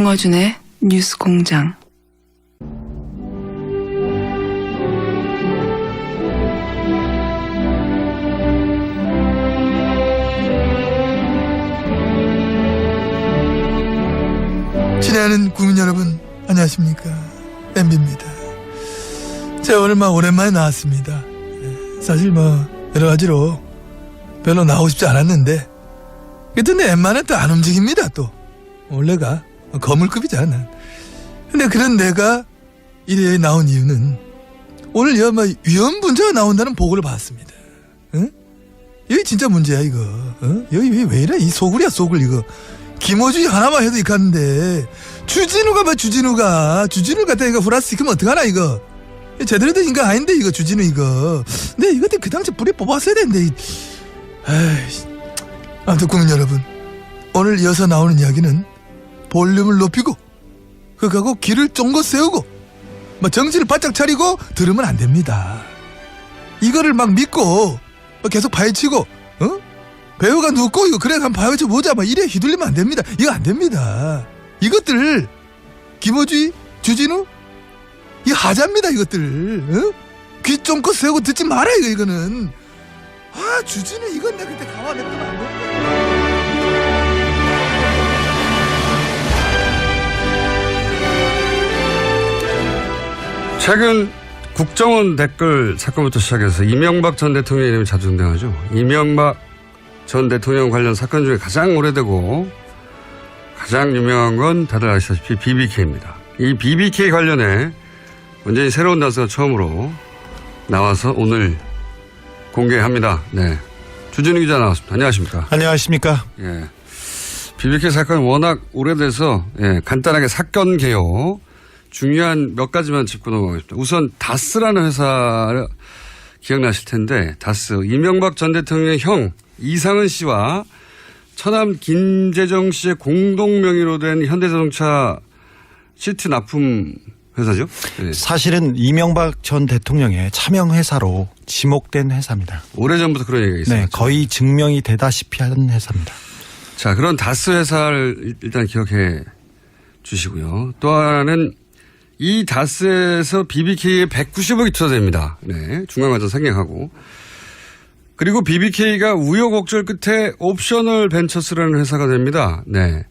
김어준의 뉴스공장. 친애하는 국민 여러분, 안녕하십니까? MB입니다. 제가 오늘 오랜만에 나왔습니다. 사실 여러 가지로 별로 나오고 싶지 않았는데, 근데 웬만하면 또 안 움직입니다. 또 원래가 거물급이잖아. 근데 그런 내가 이래 나온 이유는 오늘 위험 문제가 나온다는 보고를 받았습니다. 응? 여기 진짜 문제야 이거. 여기 왜 이래? 이 소굴이야 소굴 이거. 김어준이 하나만 해도 이카는데 주진우가 주진우 갖다 이거 후라시키면 어떡하나 이거. 제대로 된 인간 아닌데 이거 주진우 이거. 근데 이것도 그 당시 뿌리 뽑았어야 되는데. 아무튼 국민 여러분, 오늘 이어서 나오는 이야기는 볼륨을 높이고 그거하고 귀를 쫑긋 세우고 정신을 바짝 차리고 들으면 안 됩니다. 이거를 믿고 계속 파헤치고 배우가 눕고 이거 그래 한번 파헤쳐 보자 이래 휘둘리면 안 됩니다. 이거 안 됩니다. 이것들 김어준, 주진우 이거 하자입니다. 이것들 귀 쫑긋 세우고 듣지 마라 이거는. 주진우 이건 내가 그때 가만 냅두면 안 됩니다. 최근 국정원 댓글 사건부터 시작해서 이명박 전 대통령 이름이 자주 등장하죠. 이명박 전 대통령 관련 사건 중에 가장 오래되고 가장 유명한 건 다들 아시다시피 BBK입니다. 이 BBK 관련해 완전히 새로운 단서가 처음으로 나와서 오늘 공개합니다. 네, 주진우 기자 나왔습니다. 안녕하십니까? 안녕하십니까? 예, BBK 사건이 워낙 오래돼서 간단하게 사건 개요 중요한 몇 가지만 짚고 넘어가겠습니다. 우선 다스라는 회사 기억나실 텐데, 다스 이명박 전 대통령의 형 이상은 씨와 처남 김재정 씨의 공동 명의로 된 현대자동차 시트 납품 회사죠. 네. 사실은 이명박 전 대통령의 차명 회사로 지목된 회사입니다. 오래전부터 그런 얘기가 있어요. 네, 거의 증명이 되다시피 한 회사입니다. 자, 그런 다스 회사를 일단 기억해 주시고요. 또 하나는 이 다스에서 BBK에 190억이 투자됩니다. 네, 중간과정 생략하고. 그리고 BBK가 우여곡절 끝에 옵셔널 벤처스라는 회사가 됩니다. 네.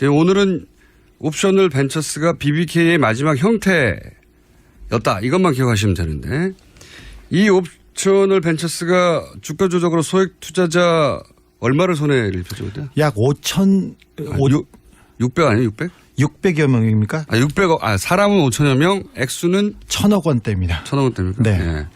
오늘은 옵셔널 벤처스가 BBK의 마지막 형태였다. 이것만 기억하시면 되는데, 이 옵셔널 벤처스가 주가 조작으로 소액 투자자 얼마를 손해를 입혔죠? 약 600 아니에요? 600? 600여 명입니까? 600억. 사람은 5천여 명, 액수는 1,000억 원대입니다. 1,000억 원대입니까? 네. 네.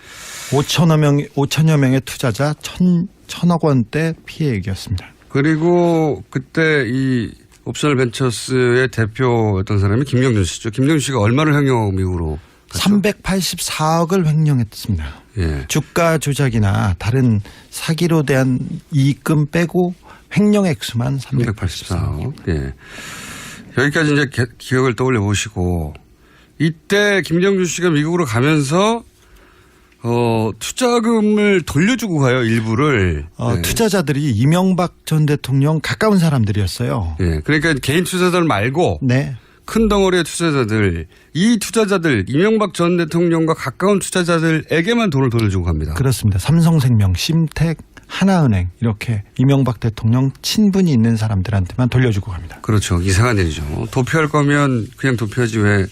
5천여 명의 투자자 1,000억 원대 피해액이었습니다. 그리고 그때 이 옵셔널 벤처스의 대표였던 사람이 김경준 씨죠. 김경준 씨가 얼마를 횡령 미국으로 갔죠? 384억을 횡령했습니다. 예. 주가 조작이나 다른 사기로 대한 이익금 빼고 횡령 액수만 384억. 예. 여기까지 이제 기억을 떠올려 보시고, 이때 김경준 씨가 미국으로 가면서 투자금을 돌려주고 가요, 일부를. 네. 투자자들이 이명박 전 대통령 가까운 사람들이었어요. 예. 그러니까 개인 투자자들 말고 네. 큰 덩어리의 투자자들, 이 투자자들, 이명박 전 대통령과 가까운 투자자들에게만 돈을 돌려주고 갑니다. 그렇습니다. 삼성생명, 심택, 하나은행 이렇게 이명박 대통령 친분이 있는 사람들한테만 돌려주고 갑니다. 그렇죠. 이상한 일이죠. 도피할 거면 그냥 도피하지 왜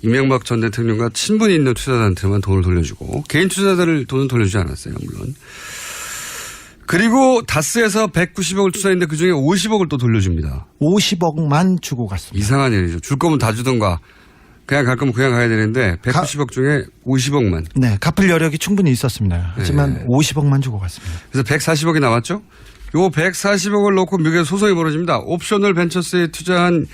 이명박 전 대통령과 친분이 있는 투자자한테만 돈을 돌려주고, 개인 투자자들 돈은 돌려주지 않았어요, 물론. 그리고 다스에서 190억을 투자했는데 그중에 50억을 또 돌려줍니다. 50억만 주고 갔습니다. 이상한 일이죠. 줄 거면 다 주던가 그냥 갈 거면 그냥 가야 되는데 190억 중에 50억만. 네, 갚을 여력이 충분히 있었습니다. 하지만 네. 50억만 주고 갔습니다. 그래서 140억이 남았죠. 요 140억을 놓고 미국에서 소송이 벌어집니다. 옵셔널 벤처스에 투자한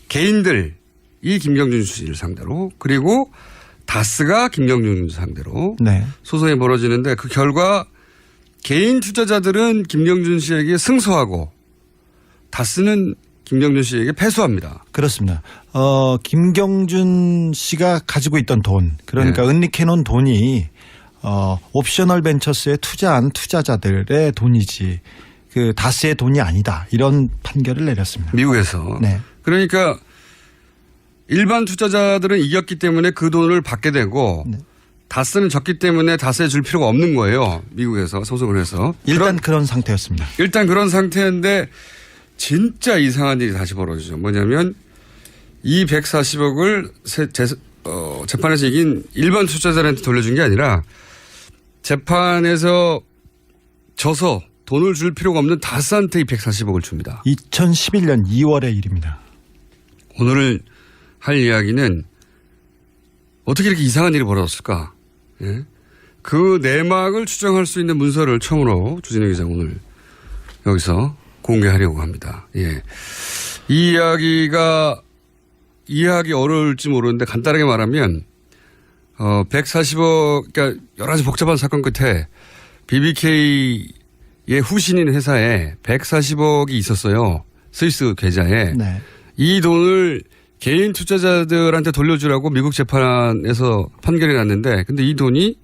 개인들, 이 김경준 씨를 상대로, 그리고 다스가 김경준 상대로 네. 소송이 벌어지는데, 그 결과 개인 투자자들은 김경준 씨에게 승소하고 다스는 김경준 씨에게 패소합니다. 그렇습니다. 김경준 씨가 가지고 있던 돈, 그러니까 네. 은닉해놓은 돈이 옵셔널 벤처스에 투자한 투자자들의 돈이지 그 다스의 돈이 아니다. 이런 판결을 내렸습니다. 미국에서. 네. 그러니까 일반 투자자들은 이겼기 때문에 그 돈을 받게 되고 네. 다스는 졌기 때문에 다스에 줄 필요가 없는 거예요. 미국에서 소송을 해서. 일단 그런 상태였습니다. 일단 그런 상태인데 진짜 이상한 일이 다시 벌어지죠. 뭐냐면 이 140억을 재판에서 이긴 일반 투자자들한테 돌려준 게 아니라 재판에서 져서 돈을 줄 필요가 없는 다스한테 이 140억을 줍니다. 2011년 2월의 일입니다. 오늘 할 이야기는 어떻게 이렇게 이상한 일이 벌어졌을까? 예? 그 내막을 추정할 수 있는 문서를 처음으로 주진우 기자 오늘 여기서 공개하려고 합니다. 예. 이 이야기가 이해하기 어려울지 모르는데 간단하게 말하면 140억 그러니까 여러 가지 복잡한 사건 끝에 BBK의 후신인 회사에 140억이 있었어요. 스위스 계좌에. 네. 이 돈을 개인 투자자들한테 돌려주라고 미국 재판에서 판결이 났는데 근데 이 돈이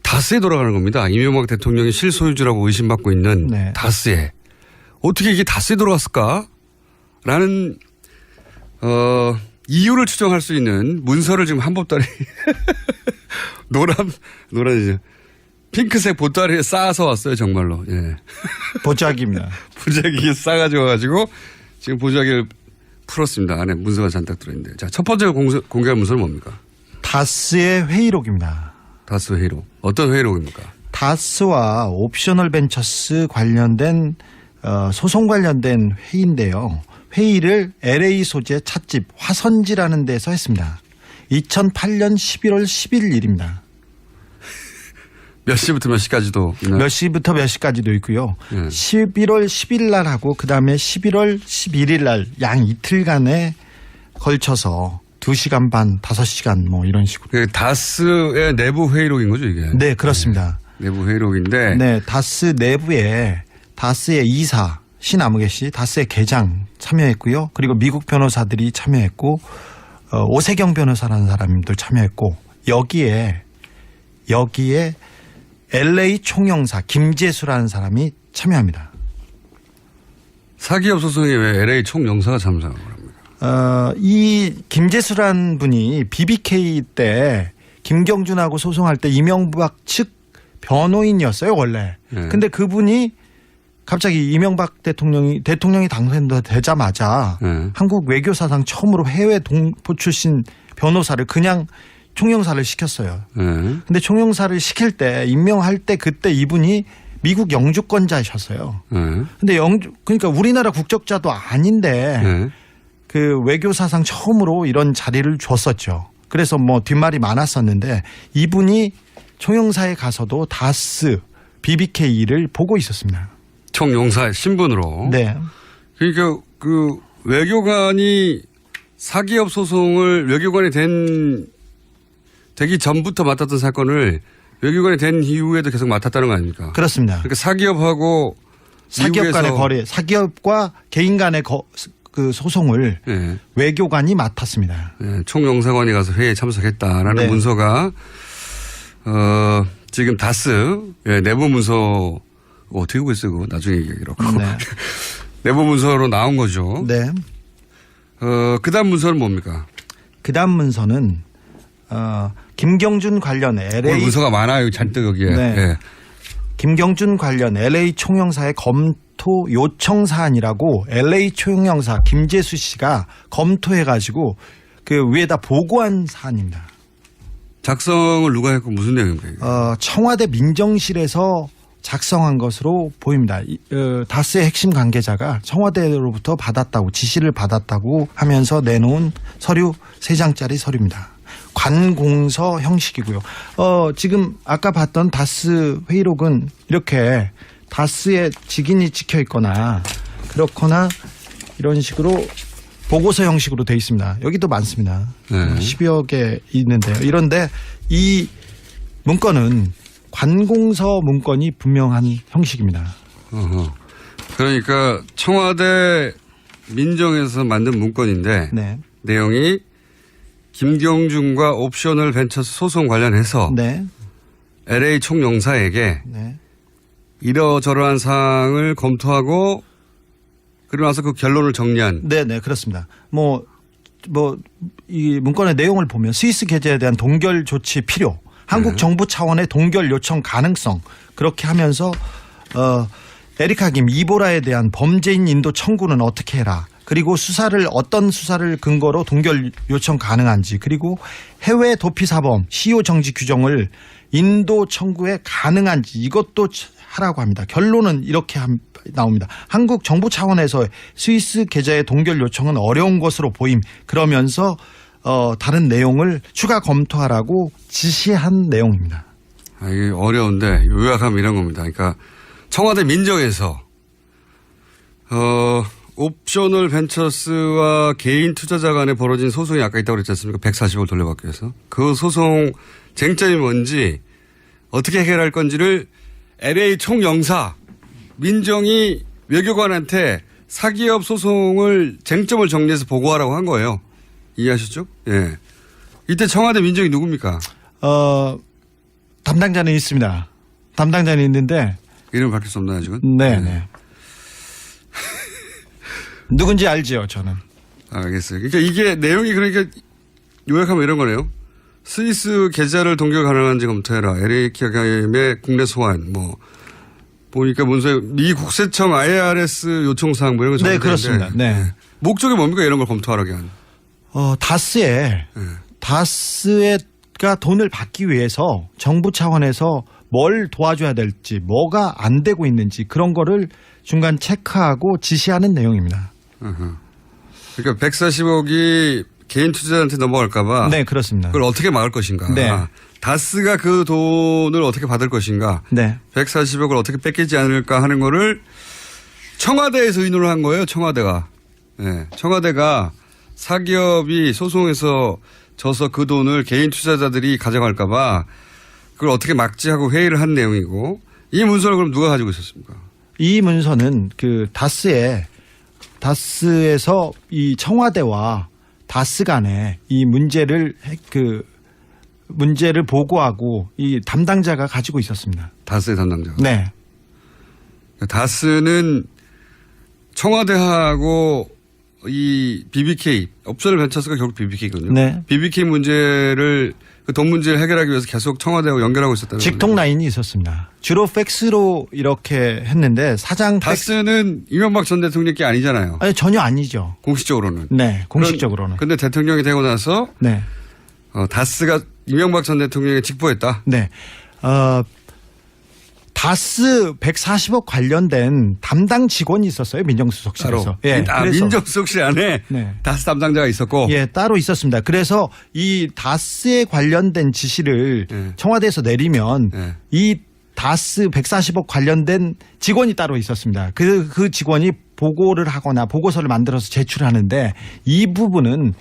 다스에 돌아가는 겁니다. 이명박 대통령이 실소유주라고 의심받고 있는 네. 다스에. 어떻게 이게 다스에 돌아갔을까? 라는 이유를 추정할 수 있는 문서를 지금 한 보따리 노란이죠. 핑크색 보따리에 쌓아서 왔어요. 정말로. 예. 보자기입니다. 보자기에 싸가지고 와가지고 지금 보자기를 풀었습니다. 안에 문서가 잔뜩 들어있는데. 자, 첫 번째 공개할 문서는 뭡니까? 다스의 회의록입니다. 다스 회의록. 어떤 회의록입니까? 다스와 옵셔널 벤처스 관련된 소송 관련된 회의인데요. 회의를 LA 소재 찻집 화선지라는 데서 했습니다. 2008년 11월 10일 일입니다. 몇 시부터 몇 시까지도 있나요? 몇 시부터 몇 시까지도 있고요. 네. 11월 10일 날 하고 그다음에 11월 11일 날 양 이틀간에 걸쳐서 2시간 반, 5시간 뭐 이런 식으로. 다스의 내부 회의록인 거죠, 이게? 네, 그렇습니다. 내부 회의록인데. 네, 다스 내부에 다스의 이사 신아무개 씨, 다스의 계장 참여했고요. 그리고 미국 변호사들이 참여했고 오세경 변호사라는 사람들 참여했고 여기에 LA 총영사 김재수라는 사람이 참여합니다. 사기업 소송에 왜 LA 총영사가 참석을 합니까? 이 김재수라는 분이 BBK 때 김경준하고 소송할 때 이명박 측 변호인이었어요, 원래. 네. 근데 그분이 갑자기 이명박 대통령이 당선되자마자 네. 한국 외교사상 처음으로 해외 동포 출신 변호사를 그냥 총영사를 시켰어요. 네. 근데 총영사를 시킬 때 임명할 때 그때 이분이 미국 영주권자이셨어요. 네. 근데 그러니까 우리나라 국적자도 아닌데 네. 그 외교사상 처음으로 이런 자리를 줬었죠. 그래서 뭐 뒷말이 많았었는데 이분이 총영사에 가서도 다스 BBK를 보고 있었습니다. 총영사의 신분으로. 네. 그러니까 그 외교관이 사기업 소송을 외교관이 되기 전부터 맡았던 사건을 외교관이 된 이후에도 계속 맡았다는 거 아닙니까? 그렇습니다. 그러니까 사기업 간의 거래, 사기업과 개인 간의 그 소송을 네. 외교관이 맡았습니다. 네, 총영사관이 가서 회의에 참석했다라는 네. 문서가 지금 다스 내부 문서 어떻게 보고 있어요? 그거 나중에 얘기하기로. 네. 내부 문서로 나온 거죠. 네. 그다음 문서는 뭡니까? 그다음 문서는 김경준 관련 오늘 LA 문서가 많아요. 잔뜩 여기에. 네. 예. 김경준 관련 LA 총영사의 검토 요청 사안이라고 LA 총영사 김재수 씨가 검토해가지고 그 위에다 보고한 사안입니다. 작성을 누가 했고 무슨 내용입니까? 이게? 청와대 민정실에서 작성한 것으로 보입니다. 다스의 핵심 관계자가 청와대로부터 받았다고 지시를 받았다고 하면서 내놓은 서류 3장짜리 서류입니다. 관공서 형식이고요. 지금 아까 봤던 다스 회의록은 이렇게 다스의 직인이 찍혀 있거나 그렇거나 이런 식으로 보고서 형식으로 돼 있습니다. 여기도 많습니다. 네. 10여 개 있는데요. 이런데 이 문건은 관공서 문건이 분명한 형식입니다. 어허. 그러니까 청와대 민정에서 만든 문건인데 네. 내용이 김경준과 옵셔널 벤처스 소송 관련해서 네. LA 총영사에게 네. 이러저러한 사항을 검토하고 그리고 나서 그 결론을 정리한. 네, 네, 그렇습니다. 뭐 이 문건의 내용을 보면 스위스 계좌에 대한 동결 조치 필요, 한국 정부 차원의 동결 요청 가능성 그렇게 하면서 에리카 김 이보라에 대한 범죄인 인도 청구는 어떻게 해라. 그리고 어떤 수사를 근거로 동결 요청 가능한지, 그리고 해외 도피 사범 시효 정지 규정을 인도 청구에 가능한지 이것도 하라고 합니다. 결론은 이렇게 나옵니다. 한국 정부 차원에서 스위스 계좌의 동결 요청은 어려운 것으로 보임. 그러면서 다른 내용을 추가 검토하라고 지시한 내용입니다. 이게 어려운데 요약하면 이런 겁니다. 그러니까 청와대 민정에서 옵셔널 벤처스와 개인 투자자 간에 벌어진 소송이 아까 있다고 그랬지 않습니까? 140억 돌려받기 위해서. 그 소송 쟁점이 뭔지 어떻게 해결할 건지를 LA 총영사 민정이 외교관한테 사기업 소송을 쟁점을 정리해서 보고하라고 한 거예요. 이해하셨죠? 예. 이때 청와대 민정이 누굽니까? 담당자는 있습니다. 담당자는 있는데 이름 밝힐 수 없나요, 아직은? 네. 누군지 알지요, 저는. 알겠어요. 그러니까 이게 내용이 그러니까 요약하면 이런 거네요. 스위스 계좌를 동결 가능한지 검토해라. LA 기업의 국내 소환 보니까 문서에 미 국세청 IRS 요청사항 이런 거 네, 그렇습니다. 네. 목적이 뭡니까? 이런 걸 검토하라게 한. 다스가 돈을 받기 위해서 정부 차원에서 뭘 도와줘야 될지, 뭐가 안 되고 있는지 그런 거를 중간 체크하고 지시하는 내용입니다. 그러니까 140억이 개인 투자자한테 넘어갈까 봐. 네, 그렇습니다. 그걸 어떻게 막을 것인가. 네. 다스가 그 돈을 어떻게 받을 것인가. 네. 140억을 어떻게 뺏기지 않을까 하는 거를 청와대에서 의논을 한 거예요. 청와대가. 네. 청와대가 사기업이 소송에서 져서 그 돈을 개인 투자자들이 가져갈까 봐 그걸 어떻게 막지 하고 회의를 한 내용이고, 이 문서를 그럼 누가 가지고 있었습니까? 이 문서는 그 다스에서 이 청와대와 다스 간에 이 문제를 보고하고 이 담당자가 가지고 있었습니다. 다스의 담당자가. 네. 다스는 청와대하고 이 BBK, 옵셔널 벤처스가 결국 BBK거든요. 네. BBK 문제를 그 돈 문제를 해결하기 위해서 계속 청와대하고 연결하고 있었다는 직통 라인이 있었습니다. 주로 팩스로 이렇게 했는데 다스는 이명박 전 대통령 게 아니잖아요. 아니, 전혀 아니죠. 공식적으로는. 네, 공식적으로는. 근데 대통령이 되고 나서 네. 다스가 이명박 전 대통령에 직보했다. 네. 다스 140억 관련된 담당 직원이 있었어요. 민정수석실에서. 예. 민정수석실 안에 네. 다스 담당자가 있었고. 예, 따로 있었습니다. 그래서 이 다스에 관련된 지시를 네. 청와대에서 내리면 네. 이 다스 140억 관련된 직원이 따로 있었습니다. 그 직원이 보고를 하거나 보고서를 만들어서 제출하는데 이 부분은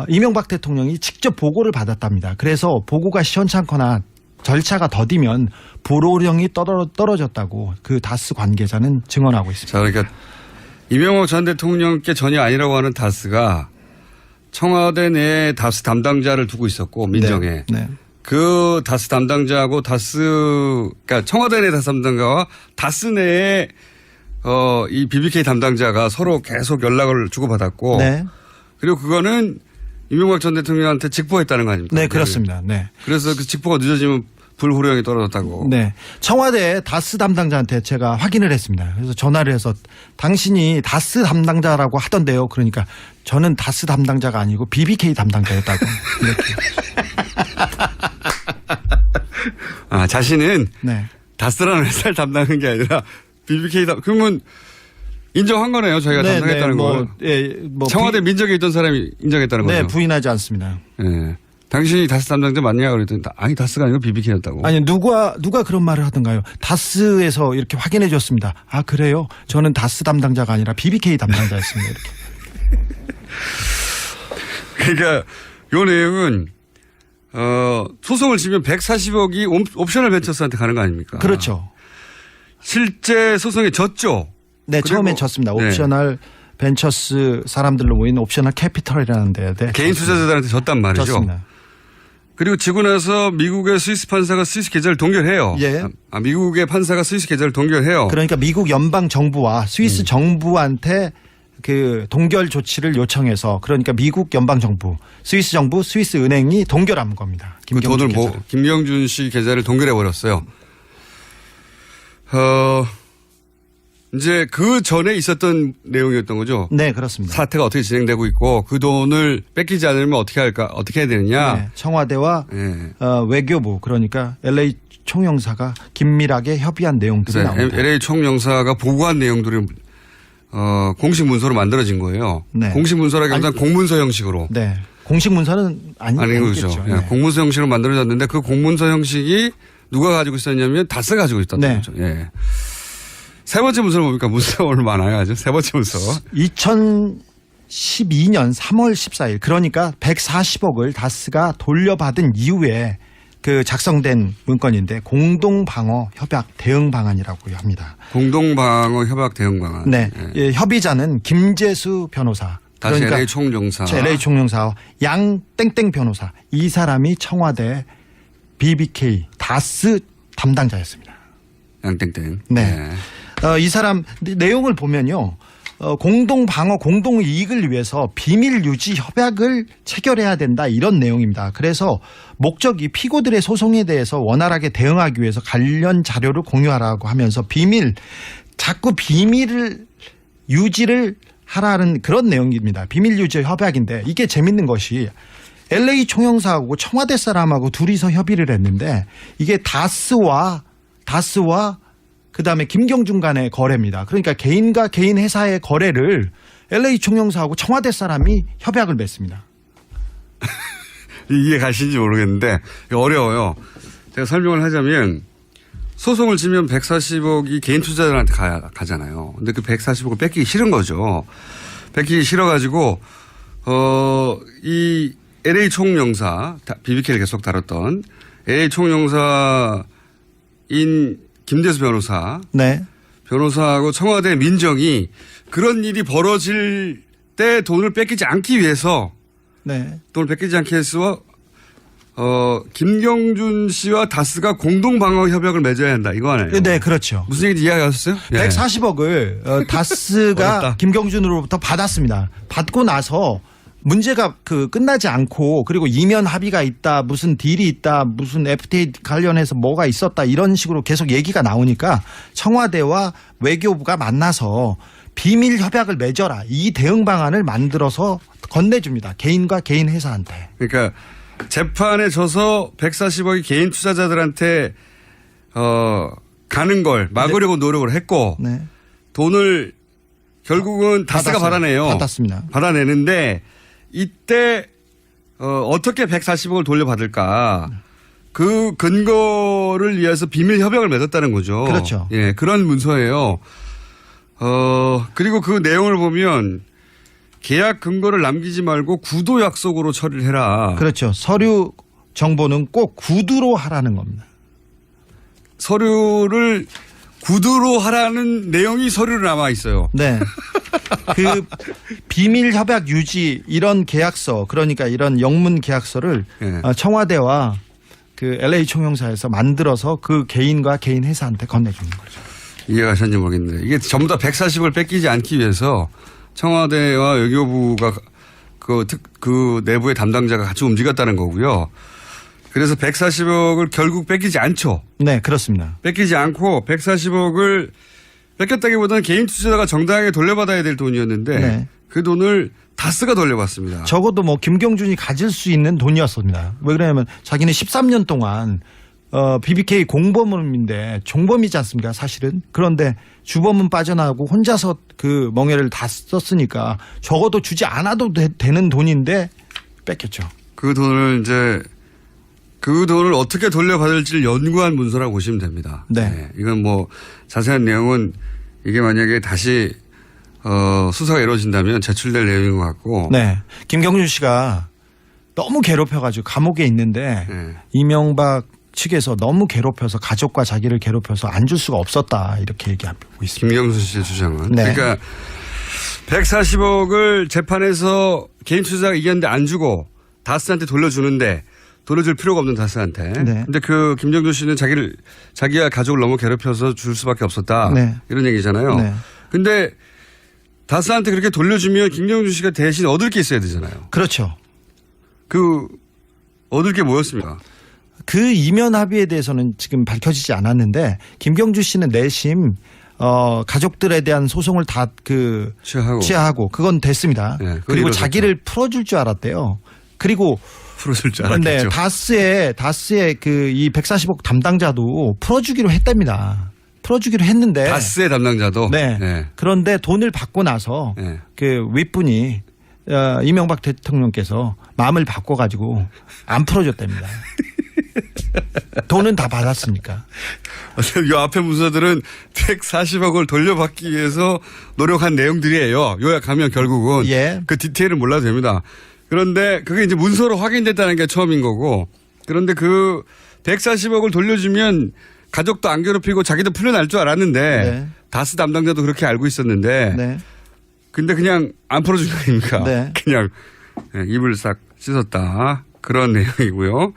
이명박 대통령이 직접 보고를 받았답니다. 그래서 보고가 시원찮거나 절차가 더디면 불호령이 떨어졌다고 그 다스 관계자는 증언하고 있습니다. 자, 그러니까 이명박 전 대통령께 전혀 아니라고 하는 다스가 청와대 내에 다스 담당자를 두고 있었고, 민정에. 네. 그 다스 담당자하고 그러니까 청와대 내 다스 담당자와 다스 내에 이 BBK 담당자가 서로 계속 연락을 주고받았고. 네. 그리고 그거는 이명박 전 대통령한테 직보했다는 거 아닙니까? 네, 그렇습니다. 네. 그래서 그 직보가 늦어지면 불호령이 떨어졌다고. 네. 청와대 다스 담당자한테 제가 확인을 했습니다. 그래서 전화를 해서 당신이 다스 담당자라고 하던데요. 그러니까 저는 다스 담당자가 아니고 BBK 담당자였다고. 이렇게. 자신은 네. 다스라는 회사를 담당하는 게 아니라 BBK 그러면 인정한 거네요. 저희가 담당했다는 거. 청와대 민정에 있던 사람이 인정했다는 거죠. 네, 부인하지 않습니다. 네. 당신이 다스 담당자 맞냐 그랬더니 아니 다스가 아니고 BBK였다고. 아니 누가 그런 말을 하던가요? 다스에서 이렇게 확인해 줬습니다. 아 그래요? 저는 다스 담당자가 아니라 BBK 담당자였습니다. 이렇게. 그러니까 요 내용은 소송을 지면 140억이 옵셔널 벤처스한테 가는 거 아닙니까? 그렇죠. 실제 소송에 졌죠. 네, 처음에 졌습니다. 옵셔널 벤처스 사람들로 모인 옵셔널 캐피털이라는 데에 개인 투자자들한테 졌단 말이죠. 졌습니다. 그리고 지고 나서 미국의 스위스 판사가 스위스 계좌를 동결해요. 예. 미국의 판사가 스위스 계좌를 동결해요. 그러니까 미국 연방 정부와 스위스 정부한테 그 동결 조치를 요청해서 그러니까 미국 연방 정부, 스위스 정부, 스위스 은행이 동결한 겁니다. 그 돈을 김경준 씨 계좌를 동결해 버렸어요. 이제 그 전에 있었던 내용이었던 거죠. 네, 그렇습니다. 사태가 어떻게 진행되고 있고 그 돈을 뺏기지 않으면 어떻게 해야 되느냐. 네, 청와대와 네. 외교부 그러니까 LA 총영사가 긴밀하게 협의한 내용들이 나옵니다. LA 총영사가 보고한 내용들이 공식 문서로 만들어진 거예요. 네. 공식 문서라기보다는 공문서 형식으로. 네, 공식 문서는 아닌 거죠. 아니겠죠. 네. 공문서 형식으로 만들어졌는데 그 공문서 형식이 누가 가지고 있었냐면 다스 가지고 있었던 네. 거죠. 예. 세 번째 문서는 뭡니까? 문서가 오늘 많아요. 아주. 세 번째 문서. 2012년 3월 14일 그러니까 140억을 다스가 돌려받은 이후에 그 작성된 문건인데 공동방어 협약 대응 방안이라고 합니다. 공동방어 협약 대응 방안. 네, 예, 협의자는 김재수 변호사. 다시 그러니까 LA 총영사. LA 총영사와 양 땡땡 변호사. 이 사람이 청와대 BBK 다스 담당자였습니다. 양땡땡. 네. 이 사람 내용을 보면요. 공동 방어, 공동 이익을 위해서 비밀 유지 협약을 체결해야 된다 이런 내용입니다. 그래서 목적이 피고들의 소송에 대해서 원활하게 대응하기 위해서 관련 자료를 공유하라고 하면서 자꾸 비밀을 유지를 하라는 그런 내용입니다. 비밀 유지 협약인데 이게 재밌는 것이 LA 총영사하고 청와대 사람하고 둘이서 협의를 했는데 이게 다스와 그다음에 김경준 간의 거래입니다. 그러니까 개인과 개인 회사의 거래를 LA 총영사하고 청와대 사람이 협약을 맺습니다. 이해 가시는지 모르겠는데 어려워요. 제가 설명을 하자면 소송을 지면 140억이 개인 투자자들한테 가잖아요. 근데 그 140억을 뺏기기 싫은 거죠. 뺏기기 싫어가지고 이 LA 총영사 BBK를 계속 다뤘던 LA 총영사인 김재수 변호사. 네. 변호사하고 청와대 민정이 그런 일이 벌어질 때 돈을 뺏기지 않기 위해서 네. 돈을 뺏기지 않기 위해서 김경준 씨와 다스가 공동 방어 협약을 맺어야 한다 이거 아니에요? 네, 그렇죠. 무슨 얘기인지 이해하셨어요? 140억을 다스가 어렵다. 김경준으로부터 받았습니다. 받고 나서 문제가 끝나지 않고 그리고 이면 합의가 있다 무슨 딜이 있다 무슨 FTA 관련해서 뭐가 있었다 이런 식으로 계속 얘기가 나오니까 청와대와 외교부가 만나서 비밀 협약을 맺어라 이 대응 방안을 만들어서 건네줍니다. 개인과 개인 회사한테. 그러니까 재판에 져서 140억이 개인 투자자들한테 가는 걸 막으려고 노력을 했고 네. 돈을 결국은 다스가 받아내요. 받았습니다. 받아내는데 이때 어떻게 140억을 돌려받을까 그 근거를 위해서 비밀 협약을 맺었다는 거죠. 그렇죠. 예, 그런 문서예요. 그리고 그 내용을 보면 계약 근거를 남기지 말고 구도 약속으로 처리를 해라. 그렇죠. 서류 정보는 꼭 구두로 하라는 겁니다. 서류를 구두로 하라는 내용이 서류로 남아 있어요. 네. 그 비밀 협약 유지 이런 계약서 그러니까 이런 영문 계약서를 네. 청와대와 그 LA 총영사에서 만들어서 그 개인과 개인 회사한테 건네주는 거죠. 이해가 하셨는지 모르겠는데 이게 전부 다 140을 뺏기지 않기 위해서 청와대와 외교부가 그 내부의 담당자가 같이 움직였다는 거고요. 그래서 140억을 결국 뺏기지 않죠. 네, 그렇습니다. 뺏기지 않고 140억을 뺏겼다기보다는 개인 투자자가 정당하게 돌려받아야 될 돈이었는데 네. 그 돈을 다스가 돌려받습니다. 적어도 김경준이 가질 수 있는 돈이었습니다. 왜 그러냐면 자기는 13년 동안 BBK 공범인데 종범이지 않습니까 사실은. 그런데 주범은 빠져나가고 혼자서 그 멍해를 다 썼으니까 적어도 주지 않아도 되는 돈인데 뺏겼죠. 그 돈을 어떻게 돌려받을지를 연구한 문서라고 보시면 됩니다. 네. 이건 자세한 내용은 이게 만약에 다시 수사가 이루어진다면 제출될 내용인 것 같고. 네. 김경준 씨가 너무 괴롭혀가지고 감옥에 있는데 네. 이명박 측에서 너무 괴롭혀서 가족과 자기를 괴롭혀서 안 줄 수가 없었다 이렇게 얘기하고 있습니다. 김경수 씨의 주장은. 네. 그러니까 140억을 재판에서 개인 투자자가 이겼는데 안 주고 다스한테 돌려줄 필요가 없는 다스한테. 네. 근데 그 김경준 씨는 자기와 가족을 너무 괴롭혀서 줄 수밖에 없었다. 네. 이런 얘기잖아요. 네. 근데 다스한테 그렇게 돌려주면 김경준 씨가 대신 얻을 게 있어야 되잖아요. 그렇죠. 얻을 게 뭐였습니까? 그 이면 합의에 대해서는 지금 밝혀지지 않았는데 김경준 씨는 내심 가족들에 대한 소송을 다 취하하고 그건 됐습니다. 네, 그리고 이루어졌죠. 자기를 풀어줄 줄 알았대요. 그리고 풀어줄 줄 알았겠죠. 네, 다스의 이 140억 담당자도 풀어주기로 했답니다. 풀어주기로 했는데 다스의 담당자도. 네. 네. 그런데 돈을 받고 나서 네. 그 윗분이 이명박 대통령께서 마음을 바꿔가지고 안 풀어줬답니다. 돈은 다 받았으니까. 이 앞에 문서들은 140억을 돌려받기 위해서 노력한 내용들이에요. 요약하면 결국은 예. 그 디테일을 몰라도 됩니다. 그런데 그게 이제 문서로 확인됐다는 게 처음인 거고, 그런데 그 140억을 돌려주면 가족도 안 괴롭히고 자기도 풀려날 줄 알았는데 네. 다스 담당자도 그렇게 알고 있었는데 네. 근데 그냥 안 풀어준 거 아닙니까? 네. 그냥 입을 싹 씻었다. 그런 내용이고요.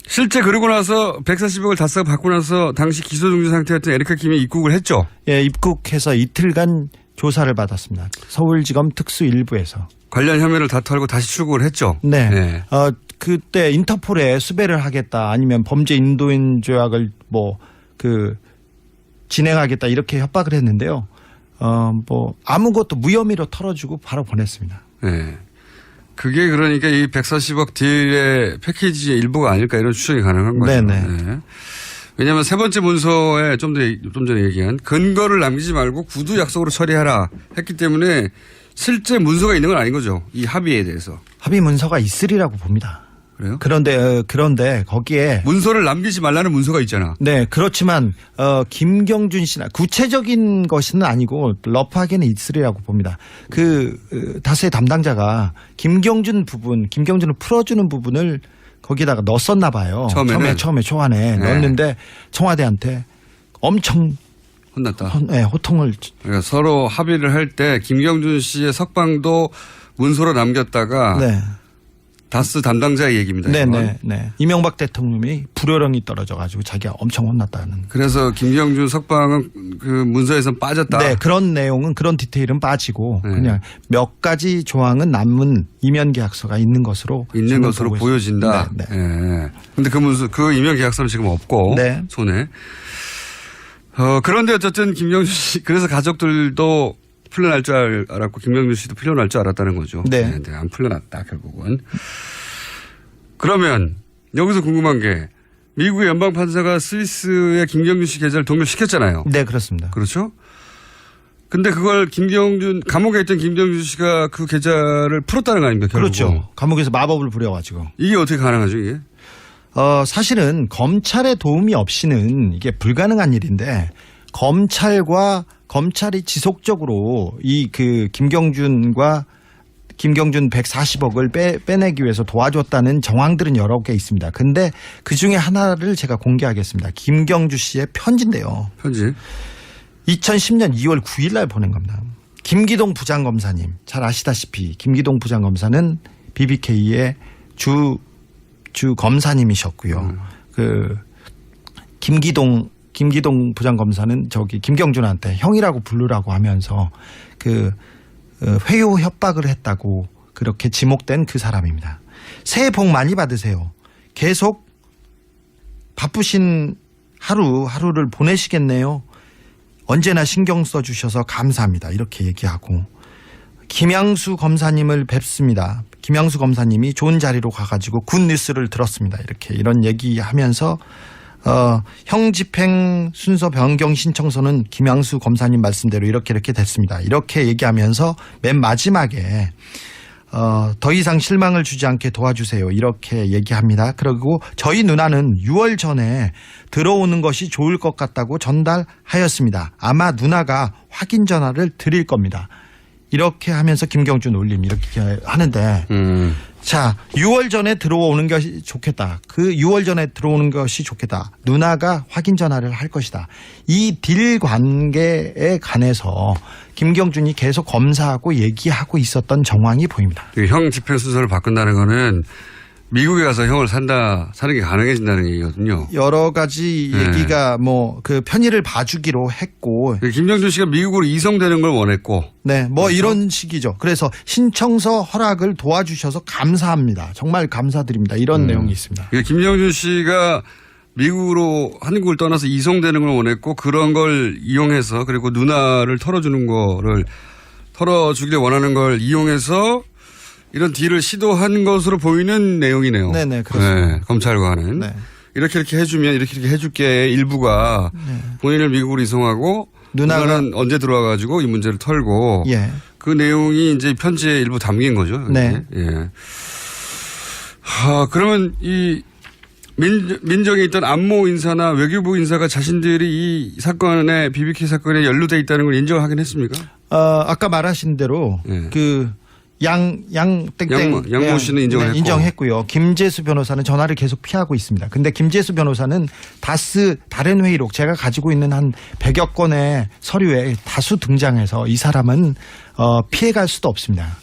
실제 그러고 나서 140억을 다스가 받고 나서 당시 기소 중지 상태였던 에리카 김이 입국을 했죠. 예, 입국해서 이틀간 조사를 받았습니다. 서울지검 특수 1부에서. 관련 혐의를 다 털고 다시 출국을 했죠. 네. 네. 그때 인터폴에 수배를 하겠다 아니면 범죄 인도인 조약을 진행하겠다 이렇게 협박을 했는데요. 아무것도 무혐의로 털어주고 바로 보냈습니다. 네. 그게 그러니까 이 140억 딜의 패키지의 일부가 아닐까 이런 추정이 가능한 거죠. 네네. 네. 왜냐하면 세 번째 문서에 좀 전에 얘기한 근거를 남기지 말고 구두 약속으로 처리하라 했기 때문에 실제 문서가 있는 건 아닌 거죠. 이 합의에 대해서. 합의 문서가 있으리라고 봅니다. 그래요? 그런데 거기에 문서를 남기지 말라는 문서가 있잖아. 네, 그렇지만 김경준 씨나 구체적인 것은 아니고 러프하게는 있으리라고 봅니다. 다스의 담당자가 김경준을 풀어주는 부분을 거기다가 넣었었나 봐요. 처음에 초안에 넣었는데 청와대한테 엄청 혼났다. 호통을. 그러니까 서로 합의를 할 때 김경준 씨의 석방도 문서로 남겼다가 네. 다스 담당자의 얘기입니다. 네. 이명박 대통령이 불효령이 떨어져가지고 자기가 엄청 혼났다는. 그래서 김경준 석방은 그 문서에서 빠졌다. 네, 그런 내용은 그런 디테일은 빠지고 네. 그냥 몇 가지 조항은 남은 이면 계약서가 있는 것으로 보여진다. 네. 네. 근데 그 문서, 그 이면 계약서는 지금 없고 네. 손에. 그런데 어쨌든 김경준 씨, 그래서 가족들도 풀려날 줄 알았고 김경준 씨도 풀려날 줄 알았다는 거죠. 네. 네, 안 풀려났다 결국은. 그러면 여기서 궁금한 게 미국의 연방판사가 스위스의 김경준 씨 계좌를 동결시켰잖아요. 네, 그렇습니다. 그렇죠? 근데 그걸 감옥에 있던 김경준 씨가 그 계좌를 풀었다는 거 아닙니까? 결국은. 그렇죠. 감옥에서 마법을 부려가지고. 이게 어떻게 가능하죠 이게? 사실은 검찰의 도움이 없이는 이게 불가능한 일인데 검찰이 지속적으로 김경준 140억을 빼내기 위해서 도와줬다는 정황들은 여러 개 있습니다. 근데 그 중에 하나를 제가 공개하겠습니다. 김경주 씨의 편지인데요. 편지. 2010년 2월 9일 날 보낸 겁니다. 김기동 부장검사님, 잘 아시다시피 김기동 부장검사는 BBK의 주 검사님이셨고요. 김기동 부장검사는 김경준한테 형이라고 부르라고 하면서 회유 협박을 했다고 그렇게 지목된 그 사람입니다. 새해 복 많이 받으세요. 계속 바쁘신 하루를 보내시겠네요. 언제나 신경 써주셔서 감사합니다. 이렇게 얘기하고 김양수 검사님을 뵙습니다. 김양수 검사님이 좋은 자리로 가가지고 굿 뉴스를 들었습니다. 이런 얘기하면서 형 집행 순서 변경 신청서는 김양수 검사님 말씀대로 이렇게 됐습니다. 이렇게 얘기하면서 맨 마지막에 더 이상 실망을 주지 않게 도와주세요. 이렇게 얘기합니다. 그리고 저희 누나는 6월 전에 들어오는 것이 좋을 것 같다고 전달하였습니다. 아마 누나가 확인 전화를 드릴 겁니다. 이렇게 하면서 김경준 올림 이렇게 하는데 자, 6월 전에 들어오는 것이 좋겠다. 그 6월 전에 들어오는 것이 좋겠다. 누나가 확인 전화를 할 것이다. 이 딜 관계에 관해서 김경준이 계속 검사하고 얘기하고 있었던 정황이 보입니다. 형 집행 순서를 바꾼다는 거는 미국에 가서 형을 사는 게 가능해진다는 얘기거든요. 여러 가지 네. 얘기가 뭐 그 편의를 봐주기로 했고. 김정준 씨가 미국으로 이송되는 걸 원했고. 네, 뭐 그렇죠? 이런 식이죠. 그래서 신청서 허락을 도와주셔서 감사합니다. 정말 감사드립니다. 이런 내용이 있습니다. 김정준 씨가 미국으로 한국을 떠나서 이송되는 걸 원했고 그런 걸 이용해서 그리고 누나를 털어주길 원하는 걸 이용해서 이런 딜을 시도한 것으로 보이는 내용이네요. 네네, 그렇습니다. 네, 검찰과는. 네. 이렇게 해주면 이렇게 해줄게 일부가 본인을 미국으로 이송하고 누나는 언제 들어와가지고 이 문제를 털고 예. 그 내용이 이제 편지에 일부 담긴 거죠. 네. 예. 그러면 이 민정에 있던 안모 인사나 외교부 인사가 자신들이 이 사건에 BBK 사건에 연루돼 있다는 걸 인정하긴 했습니까? 아까 말하신 대로 예. 그 양모 씨는 인정을 했고. 인정했고요. 김재수 변호사는 전화를 계속 피하고 있습니다. 근데 김재수 변호사는 다스 다른 회의록 제가 가지고 있는 한 100여 건의 서류에 다수 등장해서 이 사람은 피해갈 수도 없습니다.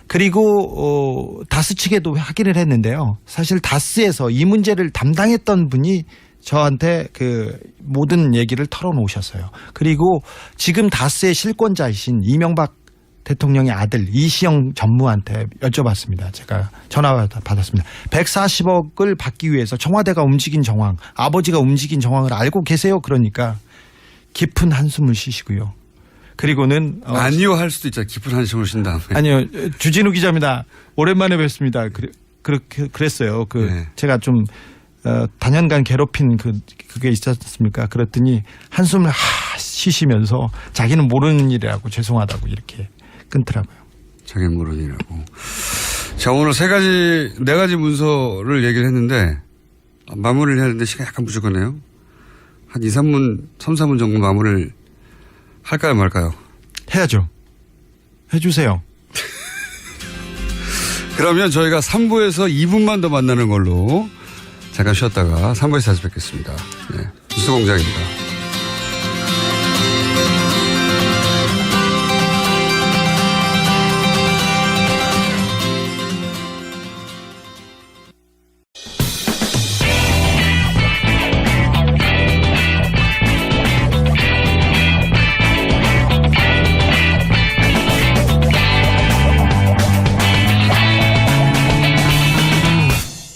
그리고 다스 측에도 확인을 했는데요. 사실 다스에서 이 문제를 담당했던 분이 저한테 그 모든 얘기를 털어놓으셨어요. 그리고 지금 다스의 실권자이신 이명박 대통령의 아들 이시영 전무한테 여쭤봤습니다. 제가 전화 받았습니다. 140억을 받기 위해서 청와대가 움직인 정황, 아버지가 움직인 정황을 알고 계세요? 그러니까 깊은 한숨을 쉬시고요. 그리고는 아니요 할 수도 있잖아요. 깊은 한숨을 쉰 다음에. 아니요. 주진우 기자입니다. 오랜만에 뵙습니다. 그랬어요. 네. 제가 좀 단연간 괴롭힌 그게 있지 않습니까? 그랬더니 한숨을 쉬시면서 자기는 모르는 일이라고 죄송하다고 이렇게 끊더라고요. 자기는 모르는 일이라고. 자, 오늘 네 가지 문서를 얘기를 했는데 마무리를 해야 되는데 시간이 약간 부족하네요. 한 3, 4분 정도 마무리를 할까요 말까요? 해야죠. 해주세요. 그러면 저희가 3부에서 2분만 더 만나는 걸로 잠깐 쉬었다가 3부에서 다시 뵙겠습니다. 네, 뉴스공장입니다.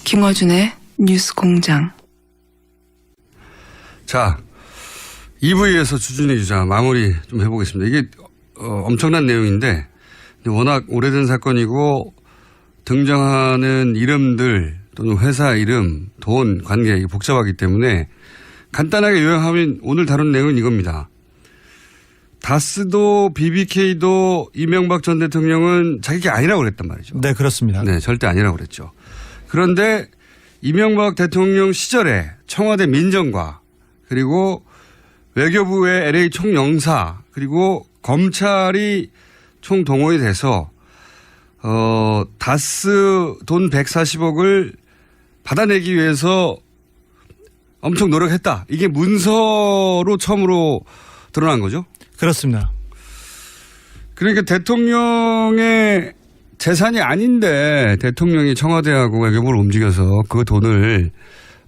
김어준의 뉴스공장. 자, 2부에서 주준희 기자 마무리 좀 해보겠습니다. 이게 엄청난 내용인데 워낙 오래된 사건이고 등장하는 이름들 또는 회사 이름, 돈, 관계 이게 복잡하기 때문에 간단하게 요약하면 오늘 다룬 내용은 이겁니다. 다스도 BBK도 이명박 전 대통령은 자기가 아니라고 그랬단 말이죠. 네, 그렇습니다. 네, 절대 아니라고 그랬죠. 그런데 이명박 대통령 시절에 청와대 민정과 그리고 외교부의 LA 총영사 그리고 검찰이 총동원이 돼서 다스 돈 140억을 받아내기 위해서 엄청 노력했다. 이게 문서로 처음으로 드러난 거죠? 그렇습니다. 그러니까 대통령의 재산이 아닌데 대통령이 청와대하고 외교부를 움직여서 그 돈을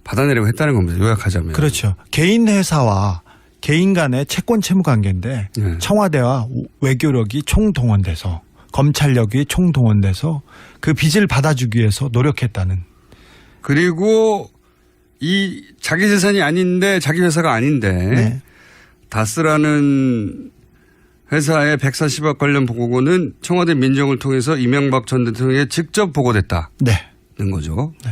받아내려고 했다는 겁니다. 요약하자면. 그렇죠. 개인 회사와 개인 간의 채권 채무 관계인데 네. 청와대와 외교력이 총동원돼서 검찰력이 총동원돼서 그 빚을 받아주기 위해서 노력했다는. 그리고 이 자기 재산이 아닌데 자기 회사가 아닌데 네. 다스라는 회사의 140억 관련 보고는 청와대 민정을 통해서 이명박 전 대통령에게 직접 보고됐다는 네. 거죠. 네.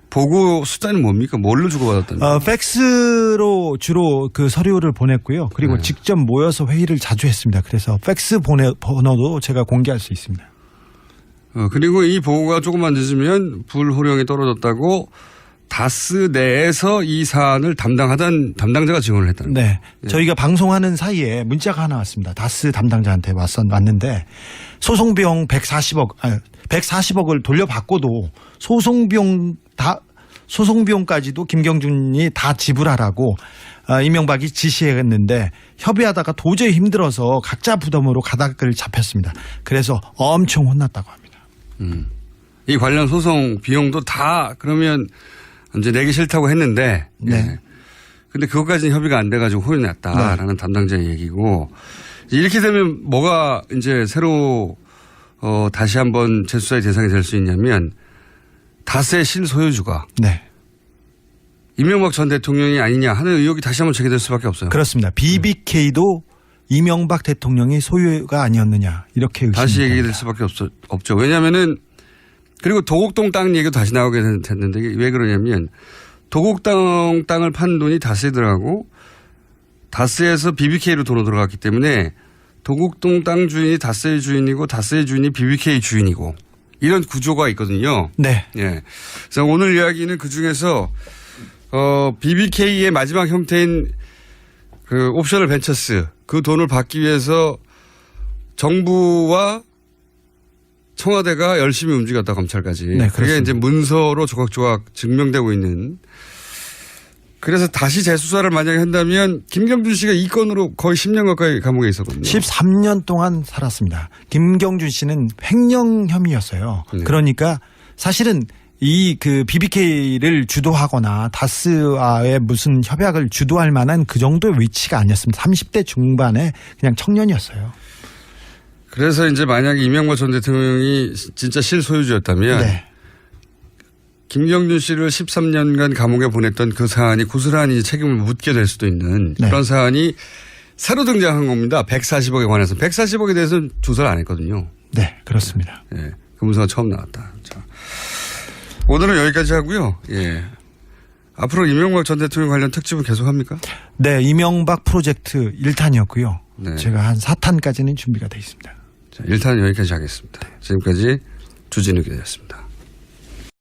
보고 수단이 뭡니까? 뭘로 주고받았다는 거예요? 팩스로 주로 그 서류를 보냈고요. 그리고 네. 직접 모여서 회의를 자주 했습니다. 그래서 팩스 번호도 제가 공개할 수 있습니다. 그리고 이 보고가 조금만 늦으면 불호령이 떨어졌다고 다스 내에서 이 사안을 담당하던 담당자가 증언을 했다는 거예요. 네. 저희가 방송하는 사이에 문자가 하나 왔습니다. 다스 담당자한테 왔는데 소송비용 140억을 돌려받고도 소송비용까지도 김경준이 다 지불하라고 이명박이 지시했는데 협의하다가 도저히 힘들어서 각자 부담으로 가닥을 잡혔습니다. 그래서 엄청 혼났다고 합니다. 이 관련 소송 비용도 다 그러면 이제 내기 싫다고 했는데. 네. 예. 근데 그것까지는 협의가 안 돼가지고 혼이 났다라는 네. 담당자의 얘기고 이렇게 되면 뭐가 이제 새로 다시 한번 재수사의 대상이 될 수 있냐면 다스의 실소유주가 네. 이명박 전 대통령이 아니냐 하는 의혹이 다시 한번 제기될 수밖에 없어요. 그렇습니다. BBK도 이명박 대통령이 소유가 아니었느냐 이렇게 의심이 다시 얘기될 됩니다. 수밖에 없죠. 왜냐하면은 그리고 도곡동 땅 얘기도 다시 나오게 됐는데 이게 왜 그러냐면 도곡동 땅을 판 돈이 다스에 들어가고 다스에서 BBK로 돈으로 들어갔기 때문에 도곡동 땅 주인이 다스의 주인이고 다스의 주인이 BBK 주인이고 이런 구조가 있거든요. 네. 예. 그래서 오늘 이야기는 그 중에서 BBK의 마지막 형태인 그 옵셔널 벤처스 그 돈을 받기 위해서 정부와 청와대가 열심히 움직였다 검찰까지. 네, 그게 그렇습니다. 이제 문서로 조각조각 증명되고 있는. 그래서 다시 재수사를 만약에 한다면 김경준 씨가 이 건으로 거의 10년 가까이 감옥에 있었거든요. 13년 동안 살았습니다. 김경준 씨는 횡령 혐의였어요. 네. 그러니까 사실은 이 그 BBK를 주도하거나 다스와의 무슨 협약을 주도할 만한 그 정도의 위치가 아니었습니다. 30대 중반에 그냥 청년이었어요. 그래서 이제 만약에 이명박 전 대통령이 진짜 실소유주였다면 네. 김경준 씨를 13년간 감옥에 보냈던 그 사안이 고스란히 책임을 묻게 될 수도 있는 네. 그런 사안이 새로 등장한 겁니다. 140억에 관해서. 140억에 대해서는 조사를 안 했거든요. 네, 그렇습니다. 예. 그 문서가 처음 나왔다. 자. 오늘은 여기까지 하고요. 예. 앞으로 이명박 전 대통령 관련 특집은 계속 합니까? 네, 이명박 프로젝트 1탄이었고요. 네. 제가 한 4탄까지는 준비가 되어 있습니다. 자, 일단 여기까지 하겠습니다. 지금까지 주진우 기자였습니다.